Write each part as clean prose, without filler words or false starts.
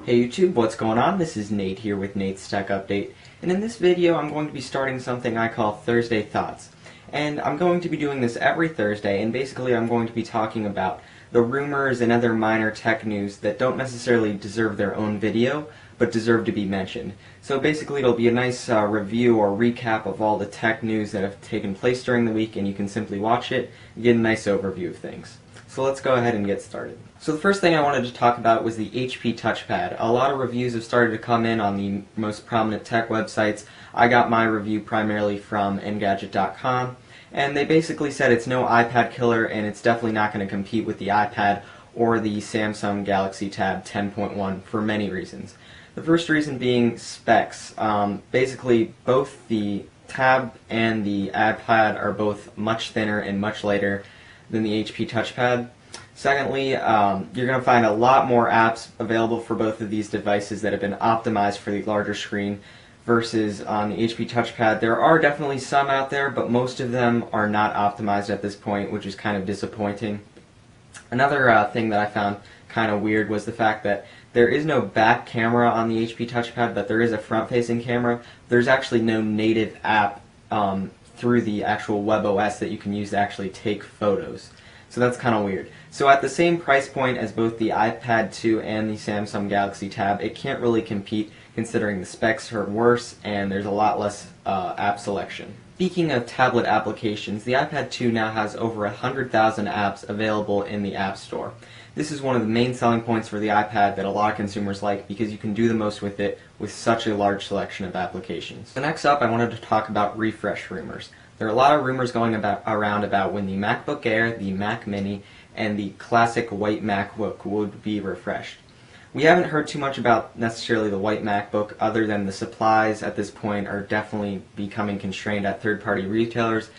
Hey YouTube, what's going on? This is Nate here with Nate's Tech Update, and in this video I'm going to be starting something I call Thursday Thoughts. And I'm going to be doing this every Thursday, and basically I'm going to be talking about the rumors and other minor tech news that don't necessarily deserve their own video, but deserve to be mentioned. So basically it'll be a nice review or recap of all the tech news that have taken place during the week, and you can simply watch it and get a nice overview of things. So let's go ahead and get started. So the first thing I wanted to talk about was the HP touchpad. A lot of reviews have started to come in on the most prominent tech websites. I got my review primarily from Engadget.com, and they basically said it's no iPad killer and it's definitely not going to compete with the iPad or the Samsung Galaxy Tab 10.1 for many reasons. The first reason being specs. Basically both the Tab and the iPad are both much thinner and much lighter than the HP touchpad. Secondly, you're going to find a lot more apps available for both of these devices that have been optimized for the larger screen versus on the HP touchpad. There are definitely some out there, but most of them are not optimized at this point, which is kind of disappointing. Another thing that I found kind of weird was the fact that there is no back camera on the HP touchpad, but there is a front-facing camera. There's actually no native app through the actual WebOS that you can use to actually take photos. So that's kind of weird. So at the same price point as both the iPad 2 and the Samsung Galaxy Tab, it can't really compete considering the specs are worse and there's a lot less app selection. Speaking of tablet applications, the iPad 2 now has over 100,000 apps available in the App Store. This is one of the main selling points for the iPad that a lot of consumers like because you can do the most with it with such a large selection of applications. So next up, I wanted to talk about refresh rumors. There are a lot of rumors going around about when the MacBook Air, the Mac Mini, and the classic white MacBook would be refreshed. We haven't heard too much about necessarily the white MacBook other than the supplies at this point are definitely becoming constrained at third-party retailers,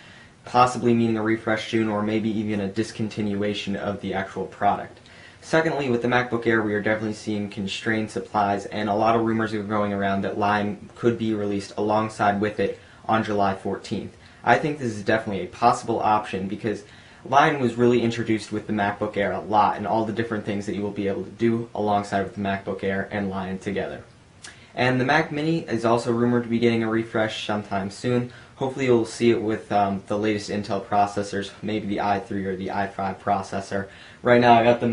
possibly meaning a refresh soon or maybe even a discontinuation of the actual product. Secondly, with the MacBook Air, we are definitely seeing constrained supplies, and a lot of rumors are going around that Lion could be released alongside with it on July 14th. I think this is definitely a possible option because Lion was really introduced with the MacBook Air a lot and all the different things that you will be able to do alongside with the MacBook Air and Lion together. And the Mac Mini is also rumored to be getting a refresh sometime soon. Hopefully you'll see it with the latest Intel processors, maybe the i3 or the i5 processor. Right now I got the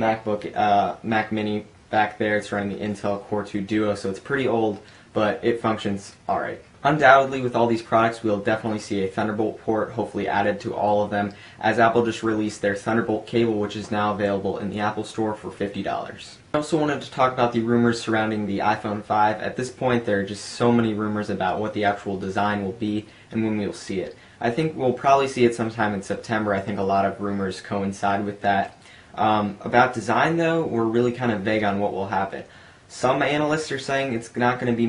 Mac Mini back there. It's running the Intel Core 2 Duo, so it's pretty old, but it functions alright. Undoubtedly, with all these products, we'll definitely see a Thunderbolt port hopefully added to all of them, as Apple just released their Thunderbolt cable, which is now available in the Apple Store for $50. I also wanted to talk about the rumors surrounding the iPhone 5. At this point, there are just so many rumors about what the actual design will be and when we'll see it. I think we'll probably see it sometime in September. I think a lot of rumors coincide with that. About design, though, we're really kind of vague on what will happen. Some analysts are saying it's not going to be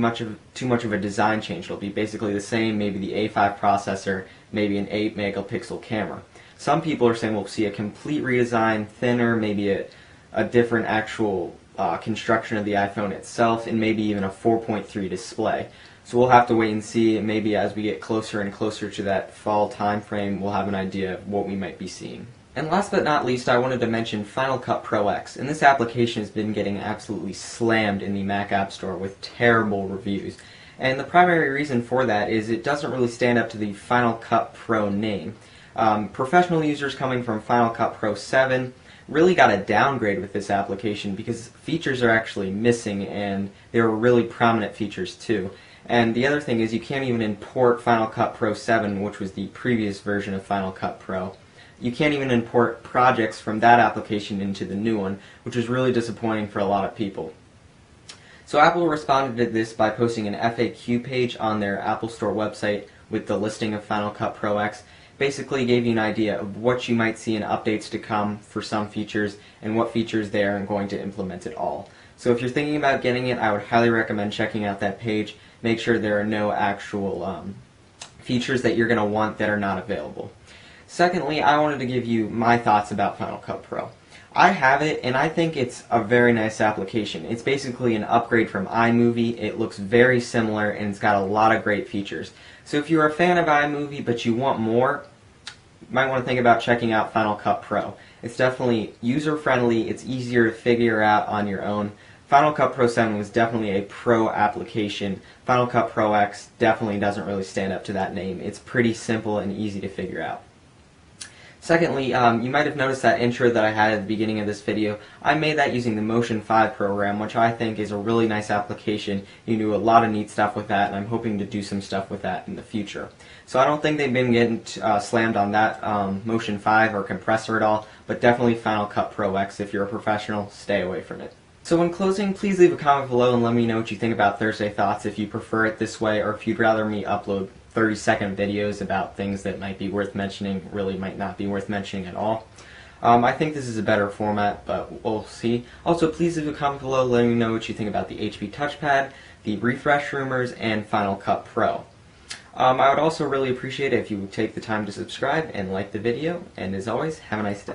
too much of a design change. It'll be basically the same, maybe the A5 processor, maybe an 8 megapixel camera. Some people are saying we'll see a complete redesign, thinner, maybe a different actual construction of the iPhone itself, and maybe even a 4.3 display. So we'll have to wait and see, and maybe as we get closer and closer to that fall time frame, we'll have an idea of what we might be seeing. And last but not least, I wanted to mention Final Cut Pro X, and this application has been getting absolutely slammed in the Mac App Store with terrible reviews. And the primary reason for that is it doesn't really stand up to the Final Cut Pro name. Professional users coming from Final Cut Pro 7 really got a downgrade with this application because features are actually missing, and they were really prominent features too. And the other thing is you can't even import Final Cut Pro 7, which was the previous version of Final Cut Pro. You can't even import projects from that application into the new one, which is really disappointing for a lot of people. So Apple responded to this by posting an FAQ page on their Apple Store website with the listing of Final Cut Pro X. Basically gave you an idea of what you might see in updates to come for some features and what features they are going to implement at all. So if you're thinking about getting it, I would highly recommend checking out that page. Make sure there are no actual features that you're going to want that are not available. Secondly, I wanted to give you my thoughts about Final Cut Pro. I have it, and I think it's a very nice application. It's basically an upgrade from iMovie. It looks very similar, and it's got a lot of great features. So if you're a fan of iMovie, but you want more, you might want to think about checking out Final Cut Pro. It's definitely user-friendly. It's easier to figure out on your own. Final Cut Pro 7 was definitely a pro application. Final Cut Pro X definitely doesn't really stand up to that name. It's pretty simple and easy to figure out. Secondly, you might have noticed that intro that I had at the beginning of this video. I made that using the Motion 5 program, which I think is a really nice application. You can do a lot of neat stuff with that, and I'm hoping to do some stuff with that in the future. So I don't think they've been getting slammed on that Motion 5 or compressor at all, but definitely Final Cut Pro X. If you're a professional, stay away from it. So in closing, please leave a comment below and let me know what you think about Thursday Thoughts, if you prefer it this way or if you'd rather me upload 30-second videos about things that might be worth mentioning, really might not be worth mentioning at all. I think this is a better format, but we'll see. Also, please leave a comment below letting me know what you think about the HP Touchpad, the refresh rumors, and Final Cut Pro. I would also really appreciate it if you would take the time to subscribe and like the video, and as always, have a nice day.